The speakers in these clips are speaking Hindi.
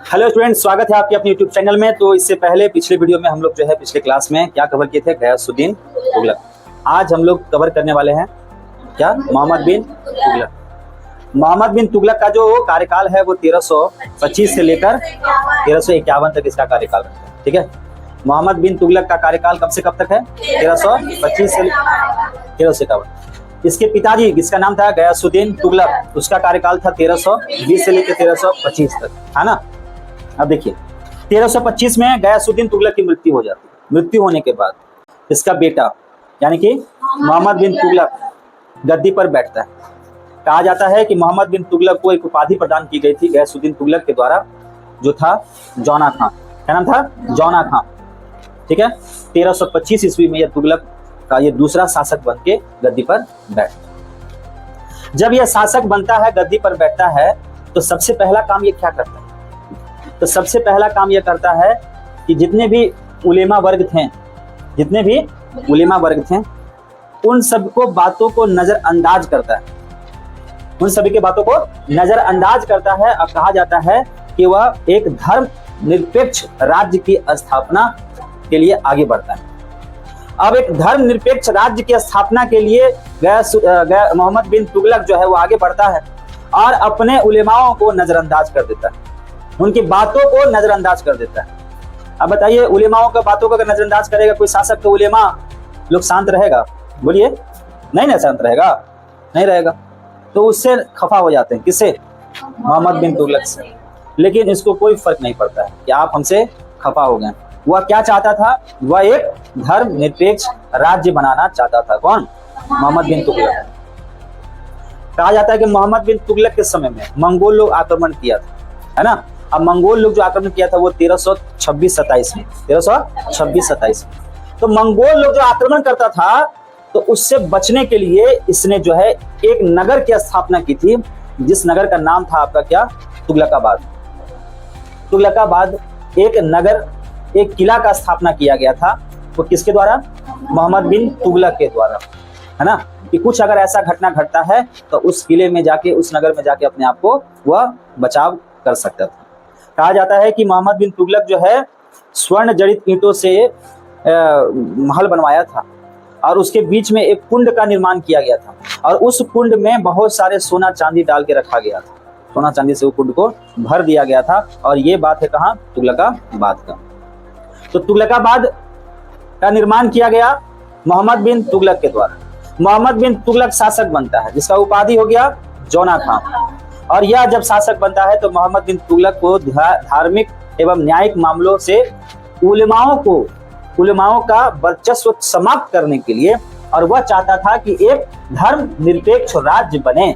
हेलो स्टूडेंट, स्वागत है आपके अपने यूट्यूब चैनल में। तो इससे पहले पिछले वीडियो में हम लोग जो है पिछले क्लास में क्या कवर किए थे, गयासुद्दीन तुगलक। आज हम लोग कवर करने वाले हैं क्या, मोहम्मद बिन तुगलक। मोहम्मद बिन तुगलक का जो कार्यकाल है वो 1325 से लेकर 1351 तक इसका कार्यकाल रहता है। ठीक है, मोहम्मद बिन तुगलक का कार्यकाल कब से कब तक है, 1325 से 1351। इसके पिताजी जिसका नाम था गयासुद्दीन तुगलक, उसका कार्यकाल था 1320 से लेकर 1325 तक, है ना। अब देखिए 1325 में गयासुद्दीन तुगलक की मृत्यु हो जाती है। मृत्यु होने के बाद इसका बेटा यानी कि मोहम्मद बिन तुगलक गद्दी पर बैठता है। कहा जाता है कि मोहम्मद बिन तुगलक को एक उपाधि प्रदान की गई थी गयासुद्दीन तुगलक के द्वारा, जो था जौना खां। क्या नाम था, जौना खां। ठीक है, 1325 ईस्वी में यह तुगलक का ये दूसरा शासक बन के गद्दी पर बैठता। जब यह शासक बनता है, गद्दी पर बैठता है, तो सबसे पहला काम ये क्या करता है, तो सबसे पहला काम यह करता है कि जितने भी उलेमा वर्ग थे, उन सबको बातों को नजरअंदाज करता है। उन सभी के बातों को नजरअंदाज करता है और कहा जाता है कि वह एक धर्म निरपेक्ष राज्य की स्थापना के लिए आगे बढ़ता है। अब एक धर्म निरपेक्ष राज्य की स्थापना के लिए मोहम्मद बिन तुगलक जो है वो आगे बढ़ता है और अपने उलेमाओं को नजरअंदाज कर देता है, उनकी बातों को नजरअंदाज कर देता है। अब बताइए, उलेमाओं का बातों को अगर नजरअंदाज करेगा कोई शासक, तो उलेमा लोग शांत रहेगा? बोलिए, नहीं ना शांत रहेगा, नहीं रहेगा। तो उससे खफा हो जाते हैं, किससे, मोहम्मद बिन तुगलक से। लेकिन इसको कोई फर्क नहीं पड़ता है कि आप हमसे खफा हो गए। वह क्या चाहता था, वह एक धर्म निरपेक्ष राज्य बनाना चाहता था। कौन, मोहम्मद बिन तुगलक। कहा जाता है कि मोहम्मद बिन तुगलक के समय में मंगोल लोग आक्रमण किया था, है ना। अब मंगोल लोग जो आक्रमण किया था वो 1326-27 में, 1326-27 में। तो मंगोल लोग जो आक्रमण करता था, तो उससे बचने के लिए इसने जो है एक नगर की स्थापना की थी, जिस नगर का नाम था आपका क्या, तुगलकाबाद। तुगलकाबाद एक नगर, एक किला का स्थापना किया गया था। वो किसके द्वारा, मोहम्मद बिन तुगलक के द्वारा, है ना। कि कुछ अगर ऐसा घटना घटता है तो उस किले में जाके, उस नगर में जाके अपने आप को वह बचाव कर सकता था। कहा जाता है कि मोहम्मद बिन तुगलक जो है स्वर्ण जड़ित ईंटों से महल बनवाया था और उसके बीच में एक कुंड का निर्माण किया गया था और उस कुंड में बहुत सारे सोना चांदी डाल के रखा गया था। सोना चांदी से वो कुंड को भर दिया गया था। और ये बात है कहाँ, तुगलकाबाद का। तो तुगलकाबाद का निर्माण किया गया मोहम्मद बिन तुगलक के द्वारा। मोहम्मद बिन तुगलक शासक बनता है, जिसका उपाधि हो गया जौना खां। और यह जब शासक बनता है तो मोहम्मद बिन तुगलक को धार्मिक एवं न्यायिक मामलों से उलेमाओं का वर्चस्व समाप्त करने के लिए, और वह चाहता था कि एक धर्म निरपेक्ष राज्य बने।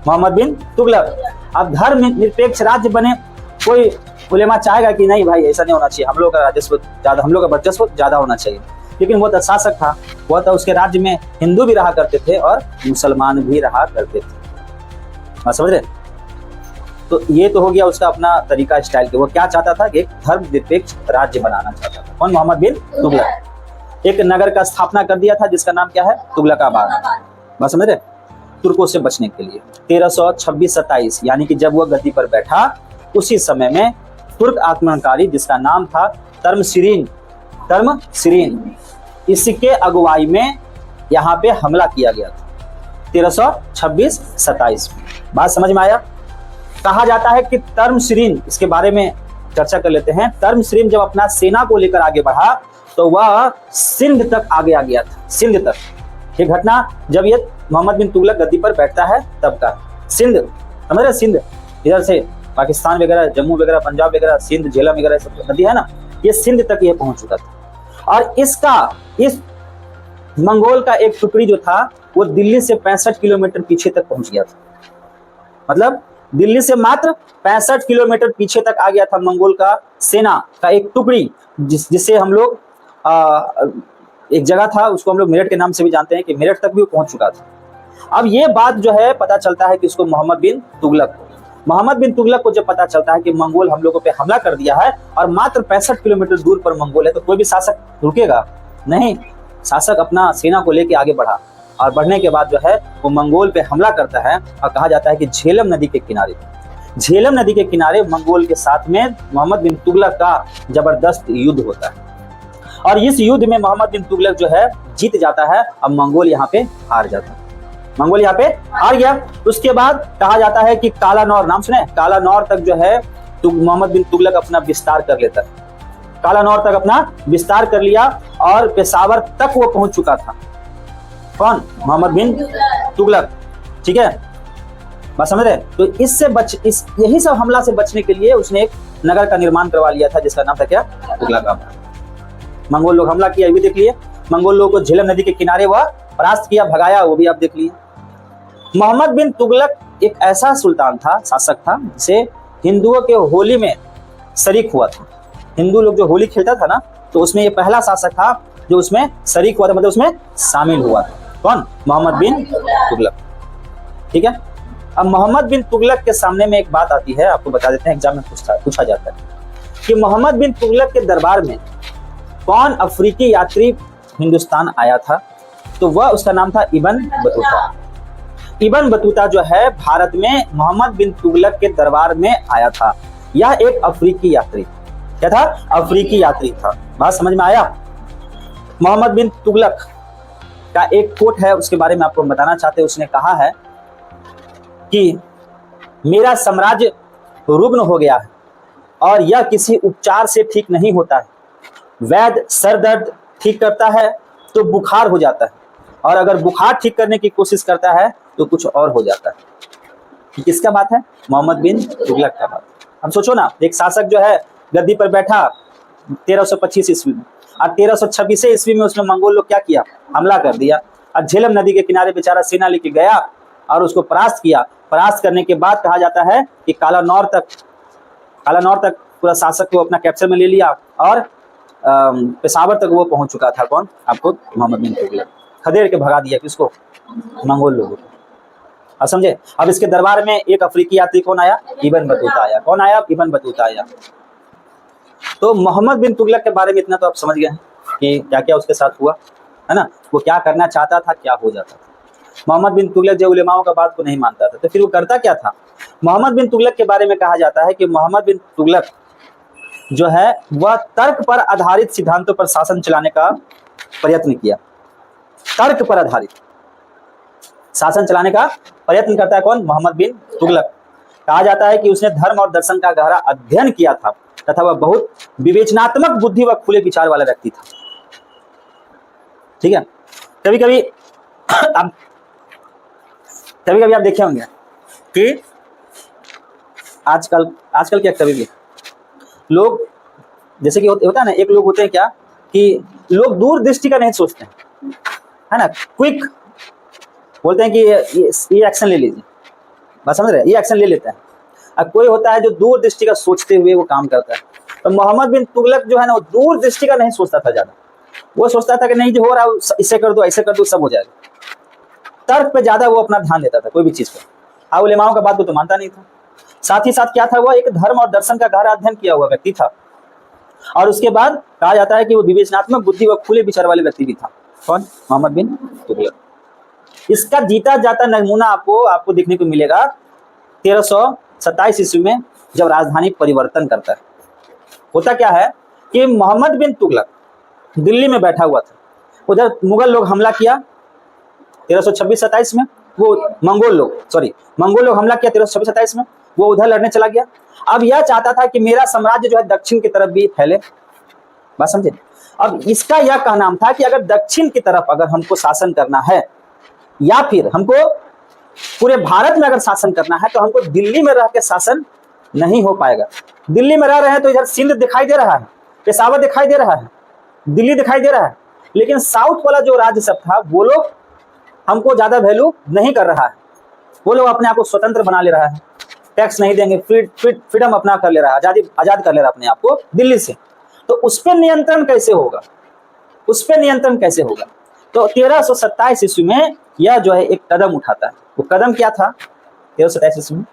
मोहम्मद बिन तुगलक, अब धर्म निरपेक्ष राज्य बने, कोई उलेमा चाहेगा कि नहीं भाई ऐसा नहीं होना चाहिए, हम लोग का राजस्व ज्यादा, हम लोग का वर्चस्व ज्यादा होना चाहिए। लेकिन वो तो शासक था, वह तो उसके राज्य में हिंदू भी रहा करते थे और मुसलमान भी रहा करते थे। समझ रहे। तो ये तो हो गया उसका अपना तरीका, स्टाइल के। वो क्या चाहता था कि एक धर्म निरपेक्ष राज्य बनाना चाहता था। कौन, मोहम्मद बिन तुगलक। एक नगर का स्थापना कर दिया था जिसका नाम क्या है, तुगलकाबाद। बस समझ रहे। तुर्कों से बचने के लिए 1326-27 यानी कि जब वह गद्दी पर बैठा, उसी समय में तुर्क आक्रमणकारी जिसका नाम था तर्मशिरीन, इसके अगुवाई में यहाँ पे हमला किया गया था 1326-27 में। बात समझ में आया। कहा जाता है कि तर्मशिरीन, इसके बारे में चर्चा कर लेते हैं। तर्मशिरीन जब अपना सेना को लेकर आगे बढ़ा तो वह सिंध तक आगे आ गया था, सिंध तक। ये घटना जब ये मोहम्मद बिन तुगलक गद्दी पर बैठता है तब का। सिंध, समझ रहे, सिंध इधर से पाकिस्तान वगैरह, जम्मू वगैरह, पंजाब वगैरह, सिंध, झेलम वगैरह सब नदी है ना, ये सिंध तक ये पहुंच चुका था। और इस मंगोल का एक टुकड़ी जो था वो दिल्ली से 65 किलोमीटर पीछे तक पहुंच गया था। मतलब दिल्ली से मात्र 65 किलोमीटर पीछे तक आ गया था मंगोल का सेना का एक टुकड़ी, जिससे हम लोग एक जगह था उसको हम लोग मेरठ के नाम से भी जानते हैं, कि मेरठ तक भी वो पहुंच चुका था। अब ये बात जो है पता चलता है कि इसको मोहम्मद बिन तुगलक को जब पता चलता है कि मंगोल हम लोगों पे हमला कर दिया है और मात्र 65 किलोमीटर दूर पर मंगोल है, तो कोई भी शासक रुकेगा नहीं। शासक अपना सेना को लेकर आगे बढ़ा और बढ़ने के बाद जो है वो मंगोल पे हमला करता है। और कहा जाता है कि झेलम नदी के किनारे झेलम नदी के किनारे मंगोल के साथ में मोहम्मद बिन तुगलक का जबरदस्त युद्ध होता है और इस युद्ध में मोहम्मद बिन तुगलक जो है जीत जाता है। अब मंगोल यहाँ पे हार जाता है, मंगोल यहाँ पे हार गया। उसके बाद कहा जाता है कि कालानौर, नाम सुने, कालानौर तक जो है मोहम्मद बिन तुगलक अपना विस्तार कर लेता है, कालानौर तक अपना विस्तार कर लिया और पेशावर तक वो पहुंच चुका था। कौन? मोहम्मद बिन तुगलक। ठीक है, बात समझ रहे? तो यही सब हमला से बचने के लिए उसने एक नगर का निर्माण करवा लिया था जिसका नाम था क्या? तुगलकाबाद। मंगोल लोग हमला किया, ये भी देख लिए। मंगोल लोगों को झेलम नदी के किनारे वह परास्त किया, भगाया, वो भी आप देख लिए। मोहम्मद बिन तुगलक एक ऐसा सुल्तान था, शासक था, जिसे हिंदुओं के होली में शरीक हुआ था। हिंदू लोग जो होली खेलता था ना, तो उसमें ये पहला शासक था जो उसमें शरीक हुआ था, मतलब उसमें शामिल हुआ था। कौन? मोहम्मद बिन तुगलक। ठीक है, अब मोहम्मद बिन तुगलक के सामने में एक बात आती है, आपको बता देते हैं, एग्जाम में पूछा जाता है कि मोहम्मद बिन तुगलक के दरबार में कौन अफ्रीकी यात्री हिंदुस्तान आया था? तो वह, उसका नाम था इब्न बतूता। इब्न बतूता जो है भारत में मोहम्मद बिन तुगलक के दरबार में आया था। यह एक अफ्रीकी यात्री, क्या था? अफ्रीकी यात्री था। बात समझ में आया? मोहम्मद बिन तुगलक का एक कोट है, उसके बारे में आपको बताना चाहते हैं। उसने कहा है कि मेरा साम्राज्य रुग्ण हो गया है और यह किसी उपचार से ठीक नहीं होता है। वैद्य सर दर्द ठीक करता है तो बुखार हो जाता है, और अगर बुखार ठीक करने की कोशिश करता है तो कुछ और हो जाता है। किसका बात है? मोहम्मद बिन तुगलक का बात। अब सोचो ना, एक शासक जो है गद्दी पर बैठा 1325 ईस्वी में, और 1326 ईस्वी में उसने मंगोल लोग क्या किया? हमला कर दिया। और झेलम नदी के किनारे बेचारा सेना लेके गया और उसको परास्त किया। परास्त करने के बाद कहा जाता है कि कालानौर तक पूरा शासक को अपना कैप्चर में ले लिया और पेशावर तक वो पहुंच चुका था। कौन? आपको मोहम्मद बिन तुगलक। खदेड़ के भगा दिया किसको? मंगोल लोगों को। अब समझे? अब इसके दरबार में एक अफ्रीकी यात्री कौन आया? इब्न बतूता आया। कौन आया? इब्न बतूता आया। तो मोहम्मद बिन तुगलक के बारे में इतना तो आप समझ गए कि क्या क्या उसके साथ हुआ, है ना? वो क्या करना चाहता था, क्या हो जाता था। मोहम्मद बिन तुगलक जो उलेमाओं का बात को नहीं मानता था, तो फिर वो करता क्या था? मोहम्मद बिन तुगलक के बारे में कहा जाता है कि मोहम्मद बिन तुगलक जो है वह तर्क पर आधारित सिद्धांतों पर शासन चलाने का प्रयत्न किया। तर्क पर आधारित शासन चलाने का प्रयत्न करता है कौन? मोहम्मद बिन तुगलक। कहा जाता है कि उसने धर्म और दर्शन का गहरा अध्ययन किया था तथा वह बहुत विवेचनात्मक बुद्धि व खुले विचार वाला व्यक्ति था। ठीक है, कभी कभी आप देखे होंगे कि आजकल क्या, कभी भी लोग जैसे कि होता है ना, एक लोग होते हैं क्या कि लोग दूर दृष्टि का नहीं सोचते हैं, है ना, क्विक बोलते हैं कि ये एक्शन ले लीजिए। बात समझ रहे हैं? ये एक्शन ले लेते हैं। अब कोई होता है जो दूर दृष्टि का सोचते हुए वो काम करता है। तो मोहम्मद बिन तुगलक जो है ना, वो दूर दृष्टि का नहीं सोचता था ज्यादा। वो सोचता था कि नहीं, जो हो रहा है इसे कर दो, ऐसे कर दो, सब हो जाएगा। तर्क पे ज्यादा वो अपना ध्यान देता था कोई भी चीज पर। उलेमाओं का बात को तो मानता नहीं था। साथ ही साथ क्या था, वह एक धर्म और दर्शन का गहरा अध्ययन किया हुआ व्यक्ति था। और उसके बाद कहा जाता है कि वो विवेचनात्मक बुद्धि व खुले विचार वाले व्यक्ति भी था। कौन? मोहम्मद बिन तुगलक। इसका जीता जाता नमूना आपको देखने को मिलेगा 1327 ईस्वी में, जब राजधानी परिवर्तन करता है। होता क्या है कि मोहम्मद बिन तुगलक दिल्ली में बैठा हुआ था, उधर मुगल लोग हमला किया 1326-27 में। वो मंगोल लोग हमला किया 1326-27 में। वो उधर लड़ने चला गया। अब यह चाहता था कि मेरा साम्राज्य जो है दक्षिण की तरफ भी फैले। बात समझे? अब इसका यह कहना था कि अगर दक्षिण की तरफ अगर हमको शासन करना है, या फिर हमको पूरे भारत में अगर शासन करना है, तो हमको दिल्ली में रह के शासन नहीं हो पाएगा। दिल्ली में रह रहे हैं तो इधर सिंध दिखाई दे रहा है, पेशावर दिखाई दे रहा है, दिल्ली दिखाई दे रहा है, लेकिन साउथ वाला जो राज्य सब था वो लोग हमको ज्यादा वैल्यू नहीं कर रहा है। वो लोग अपने आप को स्वतंत्र बना ले रहा है, टैक्स नहीं देंगे, फ्रीडम अपना कर ले रहा है, आजाद कर ले रहा है अपने आप को दिल्ली से। तो उस पर नियंत्रण कैसे होगा? तो 1327 ईस्वी में यह जो है एक कदम उठाता है। वो कदम क्या था 1327 ईस्वी में?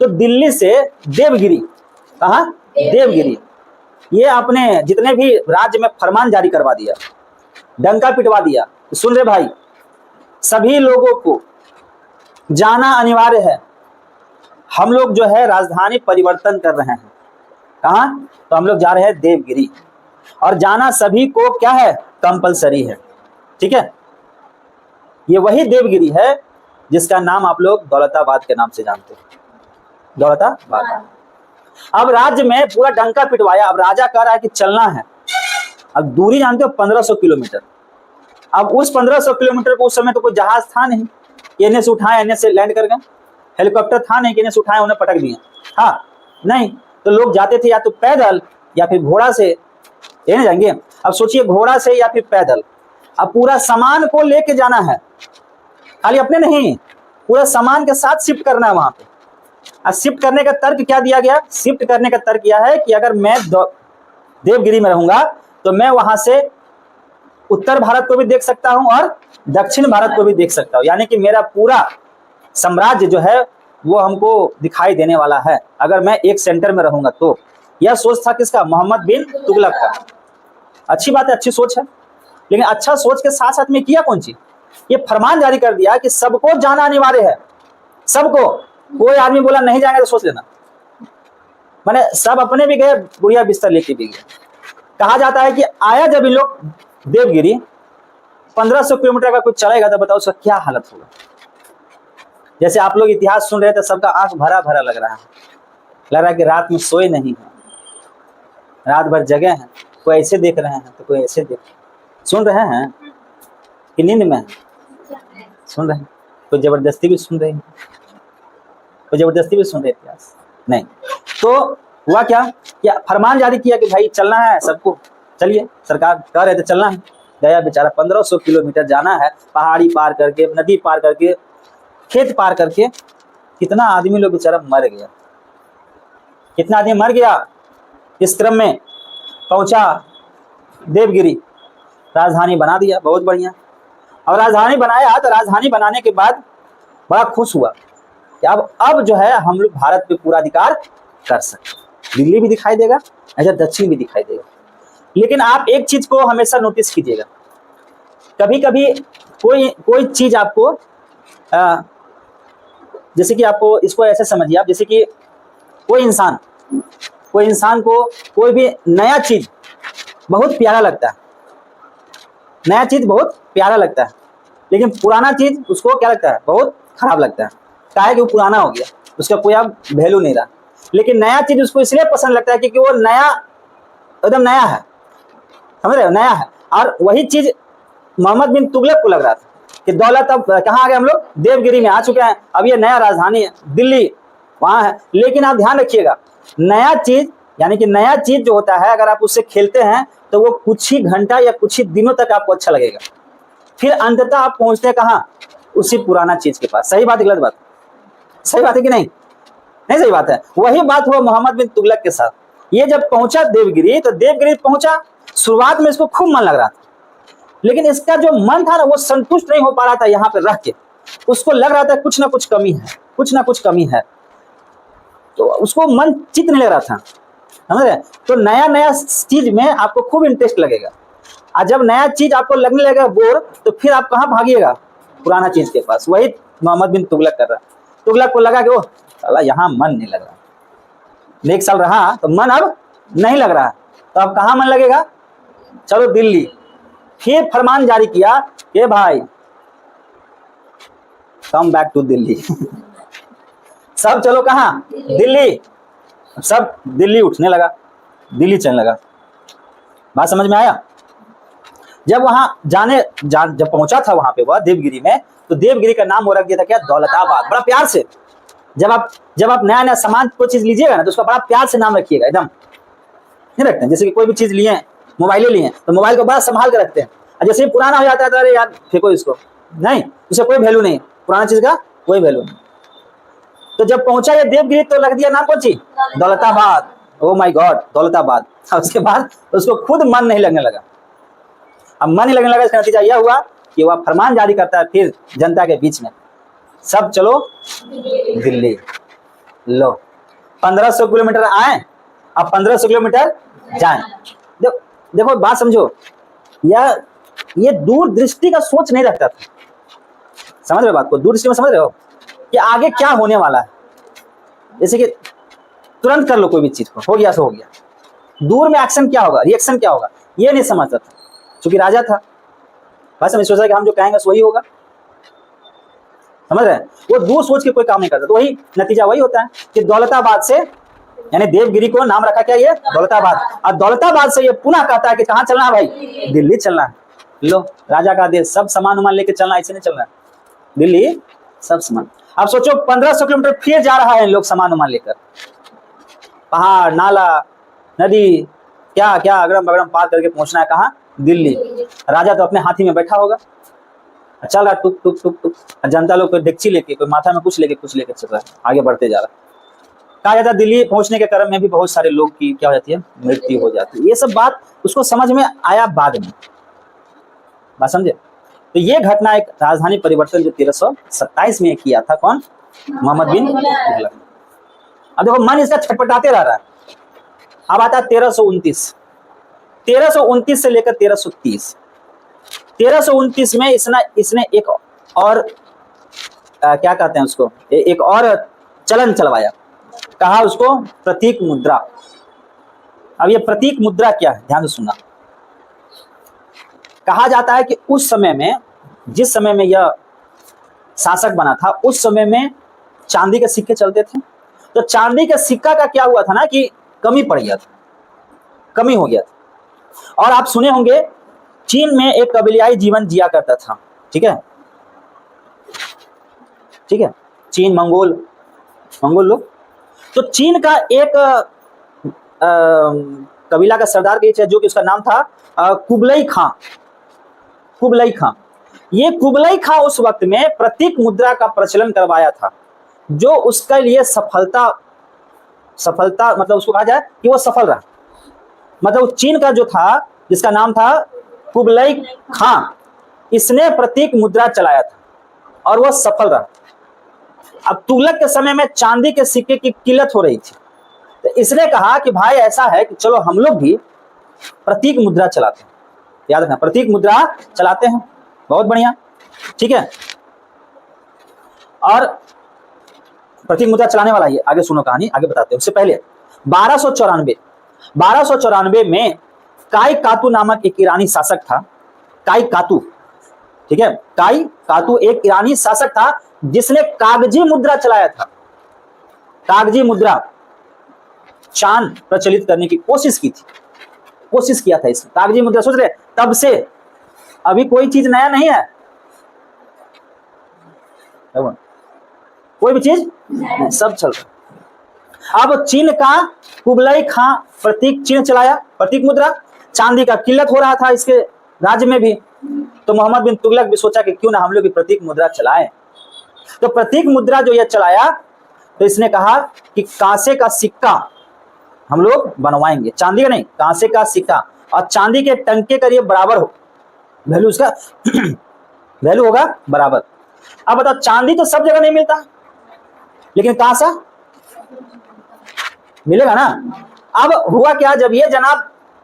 तो दिल्ली से देवगिरी, कहाँ? देवगिरी, ये अपने जितने भी राज्य में फरमान जारी करवा दिया, डंका पिटवा दिया। सुन रहे भाई, सभी लोगों को जाना अनिवार्य है, हम लोग जो है राजधानी परिवर्तन कर रहे हैं। कहाँ? तो हम लोग जा रहे हैं देवगिरी, और जाना सभी को क्या है? कंपलसरी है। ठीक है, ये वही देवगिरी है जिसका नाम आप लोग दौलताबाद के नाम से जानते हैं, दौलताबाद। अब राज्य में पूरा डंका पिटवाया। अब राजा कह रहा है कि चलना है। अब दूरी जानते हो 1500 किलोमीटर। अब उस 1500 किलोमीटर को उस समय तो कोई जहाज था नहीं, एने से उठाए एने से लैंड कर गए। हेलीकॉप्टर था नहीं कि एने से उठाए उन्हें पटक दिए, हाँ नहीं। तो लोग जाते थे या तो पैदल या फिर घोड़ा से, ये नहीं जाएंगे। अब सोचिए घोड़ा से या फिर पैदल, अब पूरा सामान को लेके जाना है, खाली अपने नहीं, पूरा सामान के साथ शिफ्ट करना है वहां पे। अब शिफ्ट करने का तर्क क्या दिया गया? शिफ्ट करने का तर्क यह है कि अगर मैं देवगिरी में रहूंगा तो मैं वहां से उत्तर भारत को भी देख सकता हूं और दक्षिण भारत को भी देख सकता हूं, यानी कि मेरा पूरा साम्राज्य जो है वो हमको दिखाई देने वाला है अगर मैं एक सेंटर में रहूंगा तो। यह सोच था किसका? मोहम्मद बिन तुगलक का। अच्छी बात है, अच्छी सोच है, लेकिन अच्छा सोच के साथ साथ में किया कौन चीज? ये फरमान जारी कर दिया कि सबको जाना अनिवार्य है, सबको। कोई आदमी बोला नहीं जाएंगे तो सोच लेना, माने सब अपने भी गए, गुड़िया बिस्तर लेके भी गए। कहा जाता है कि आया जब इन लोग देवगिरी, 1500 किलोमीटर का कुछ चलेगा तो बताओ उसका क्या हालत होगा। जैसे आप लोग इतिहास सुन रहे थे, सबका आंख भरा भरा लग रहा है कि रात में सोए नहीं है, रात भर जगे हैं। कोई ऐसे देख रहे हैं तो कोई ऐसे देख, सुन रहे हैं कि नींद में सुन रहे हैं, कोई जबरदस्ती भी सुन रहे हैं, कोई जबरदस्ती भी सुन रहे इतिहास नहीं। तो हुआ क्या फरमान जारी किया कि भाई चलना है सबको, चलिए, सरकार कह रहे थे चलना है। गया बेचारा, 1500 किलोमीटर जाना है, पहाड़ी पार करके, नदी पार करके, खेत पार करके। कितना आदमी लोग बेचारा मर गया, कितना आदमी मर गया। इस क्रम में पहुंचा देवगिरी, राजधानी बना दिया, बहुत बढ़िया। और राजधानी बनाया तो राजधानी बनाने के बाद बड़ा खुश हुआ कि अब जो है हम लोग भारत पे पूरा अधिकार कर सकते। दिल्ली भी दिखाई देगा, ऐसा दक्षिण भी दिखाई देगा। लेकिन आप एक चीज को हमेशा नोटिस कीजिएगा, कभी कभी कोई चीज आपको जैसे कि आपको इसको ऐसे समझिए आप, जैसे कि कोई इंसान को कोई भी नया चीज बहुत प्यारा लगता है, नया चीज बहुत प्यारा लगता है, लेकिन पुराना चीज उसको क्या लगता है? बहुत खराब लगता है। काहे कि वो पुराना हो गया, उसका कोई अब वैल्यू नहीं रहा। लेकिन नया चीज उसको इसलिए पसंद लगता है क्योंकि वो नया, एकदम नया है, समझ रहे हो, नया है। और वही चीज मोहम्मद बिन तुगलक को लग रहा था कि दौलत, अब कहाँ आ गए हम लोग? देवगिरी में आ चुके हैं, अब ये नया राजधानी है, दिल्ली वहां है। लेकिन आप ध्यान रखिएगा, नया चीज यानी कि नया चीज जो होता है, अगर आप उससे खेलते हैं तो वो कुछ ही घंटा या कुछ ही दिनों तक आपको अच्छा लगेगा, फिर अंततः आप पहुंचते हैं कहाँ? उसी पुराना चीज के पास। सही बात है गलत बात? सही बात है कि नहीं? नहीं सही बात है। वही बात हुआ मोहम्मद बिन तुगलक के साथ। ये जब पहुंचा देवगिरी, तो देवगिरी पहुंचा, शुरुआत में इसको खूब मन लग रहा था, लेकिन इसका जो मन था ना वो संतुष्ट नहीं हो पा रहा था यहाँ पे रह के। उसको लग रहा था कुछ ना कुछ कमी है, कुछ ना कुछ कमी है, तो उसको मन चित नहीं लग रहा था, समझ रहे? तो नया नया चीज में आपको खूब इंटरेस्ट लगेगा, और जब नया चीज आपको लगने लगेगा बोर, तो फिर आप कहाँ भागिएगा? पुराना चीज के पास। वही मोहम्मद बिन तुगलक कर रहा। तुगलक को लगा कि वो साला यहाँ मन नहीं लग रहा, एक साल रहा तो मन अब नहीं लग रहा, तो अब कहाँ मन लगेगा? चलो दिल्ली। फिर फरमान जारी किया कि भाई कम बैक टू दिल्ली सब चलो कहाँ? दिल्ली। सब दिल्ली उठने लगा, दिल्ली चलने लगा। बात समझ में आया? जब वहां जब पहुंचा था वहां पे वह देवगिरी में, तो देवगिरी का नाम वो रख दिया था क्या? दौलताबाद। बड़ा प्यार से, जब आप नया नया सामान कोई चीज लीजिएगा ना तो उसका बड़ा प्यार से नाम रखिएगा, एकदम नहीं रखते हैं। जैसे कि कोई भी चीज लिए, मोबाइलें लिए तो मोबाइल को बड़ा संभाल के रखते हैं, और जैसे ही पुराना हो जाता है तो अरे यार फेंको इसको, नहीं, उसे कोई वैल्यू नहीं, पुराना चीज का कोई वैल्यू नहीं। तो जब पहुंचा ये देवगिरी तो लग दिया नाम कौन सी? Daulatabad. Oh my God, Daulatabad. उसके बाद उसको खुद मन नहीं लगने लगा। अब मन नहीं लगने लगा, इसका नतीजा यह हुआ कि वह फरमान जारी करता है फिर जनता के बीच में, सब चलो दिल्ली। लो 1500 किलोमीटर आए, अब 1500 किलोमीटर जाएं। देखो बात समझो, ये दूरदृष्टि का सोच नहीं रखता था। समझ रहे हो बात को? दूरदृष्टि में समझ रहे हो कि आगे क्या होने वाला है। जैसे कि तुरंत कर लो कोई भी चीज को, हो गया सो हो गया। दूर में एक्शन क्या होगा, रिएक्शन क्या होगा, ये नहीं समझता था, क्योंकि राजा था। बस हमें सोचा कि हम जो कहेंगे वही होगा, समझ रहे हैं। वो दूर सोच के कोई काम नहीं करता, तो वही नतीजा वही होता है कि दौलताबाद से, यानी देवगिरी को नाम रखा क्या, ये दौलताबाद। और दौलताबाद से ये पुनः कहता है कि कहाँ चलना है भाई, दिल्ली चलना है। लो राजा का आदेश, सब सामान उमान लेके चलना, ऐसे नहीं चलना है, दिल्ली सब सामान। अब सोचो 1500 किलोमीटर फिर जा रहा है लोग सामान उमान लेकर, पहाड़ नाला नदी क्या क्या अगड़म बगड़म पार करके पहुंचना है कहाँ, दिल्ली। राजा तो अपने हाथी में बैठा होगा, चल रहा टुक टुक टुक टुक, जनता लोग कोई डेक्ची लेके, कोई माथा में कुछ लेके चल रहा है, आगे बढ़ते जा रहा है। कहा जाता है दिल्ली पहुंचने के क्रम में भी बहुत सारे लोग की क्या हो जाती है, मृत्यु हो जाती है। ये सब बात उसको समझ में आया बाद में, बात समझे। तो ये घटना एक राजधानी परिवर्तन जो 1327 में किया था, कौन, मोहम्मद बिन तुगलक। अब देखो मन इसका छटपटाते रह रहा है। अब आता है 1329 से लेकर 1330। 1329 में इसने एक और क्या कहते हैं उसको, एक और चलन चलवाया, कहा उसको प्रतीक मुद्रा। अब ये प्रतीक मुद्रा क्या है, ध्यान से सुनना। कहा जाता है कि उस समय में, जिस समय में यह शासक बना था, उस समय में चांदी के सिक्के चलते थे। तो चांदी के सिक्का का क्या हुआ था ना कि कमी पड़ गया था, कमी हो गया था। और आप सुने होंगे चीन में एक कबीलाई जीवन जिया करता था, ठीक है, ठीक है, चीन मंगोल लोग। तो चीन का एक कबीला का सरदार कही, जो कि उसका नाम था कुबलई खां। ये कुबलई खां उस वक्त में प्रतीक मुद्रा का प्रचलन करवाया था, जो उसके लिए सफलता मतलब उसको कहा जाए कि वो सफल रहा। मतलब चीन का जो था, जिसका नाम था कुबलई खां, इसने प्रतीक मुद्रा चलाया था और वह सफल रहा। अब तुगलक के समय में चांदी के सिक्के की किल्लत हो रही थी, तो इसने कहा कि भाई ऐसा है कि चलो हम लोग भी प्रतीक मुद्रा चलाते हैं। याद रखना, प्रतीक मुद्रा चलाते हैं, बहुत बढ़िया, ठीक है। और प्रतीक मुद्रा चलाने वाला ये, आगे सुनो कहानी, आगे बताते हैं। उससे पहले 1294 में काई कातू नामक एक ईरानी शासक था, काई कातू, ठीक है, काई कातू एक ईरानी शासक था जिसने कागजी मुद्रा चलाया था। कागजी मुद्रा चांद प्रचलित करने की कोशिश किया था इसने, कागजी मुद्रा। सोच रहे तब से अभी कोई चीज नया नहीं है, कोई भी चीज नहीं, सब चल रहा। अब चीन का कुबलई खां प्रतीक चिन्ह चलाया, प्रतीक मुद्रा। चांदी का किल्लत हो रहा था इसके राज्य में भी, तो मोहम्मद बिन तुगलक भी सोचा कि क्यों ना हम लोग भी प्रतीक मुद्रा चलाएं। तो प्रतीक मुद्रा जो यह चलाया, तो इसने कहा कि कांसे का सिक्का हम लोग बनवाएंगे, चांदी का नहीं, कांसे का सिक्का, और चांदी के टंके करिए बराबर हो, वैल्यू उसका वैल्यू होगा बराबर। अब बताओ, चांदी तो सब जगह नहीं मिलता, लेकिन कांसा मिलेगा ना। अब हुआ क्या, जब ये जनाब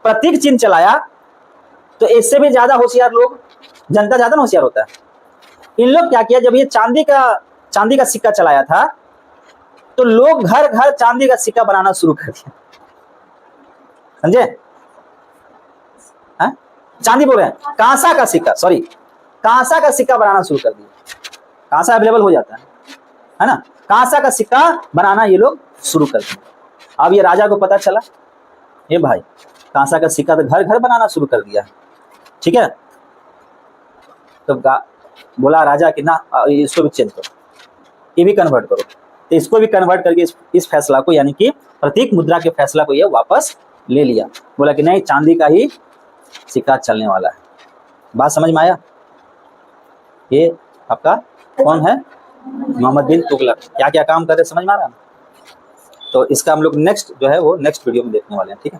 प्रतीक चिन्ह चलाया, तो इससे भी ज्यादा होशियार लोग, जनता ज्यादा होशियार होता है, इन लोग क्या किया, जब ये चांदी का सिक्का चलाया था, तो लोग घर घर चांदी का सिक्का बनाना शुरू कर दिया, समझे। चांदी बोल रहे हैं, कांसा का सिक्का, सॉरी, कांसा का सिक्का बनाना शुरू कर दिया। कांसा अवेलेबल हो जाता है ना, कांसा का सिक्का बनाना ये लोग शुरू कर दिया। अब ये राजा को पता चला, ये भाई कांसा का सिक्का तो घर घर बनाना शुरू कर दिया, ठीक है। तो बोला राजा कि ना, इसको भी चेंज करो, ये भी कन्वर्ट करो। तो इसको भी कन्वर्ट करके इस फैसला को, यानी कि प्रतीक मुद्रा के फैसला को ये वापस ले लिया। बोला कि नहीं, चांदी का ही सिक्का चलने वाला है। बात समझ में आया। ये आपका कौन है, मोहम्मद बिन तुगलक, क्या क्या काम कर रहे समझ में आ रहा है। तो इसका हम लोग नेक्स्ट जो है वो नेक्स्ट वीडियो में देखने वाले हैं, ठीक है।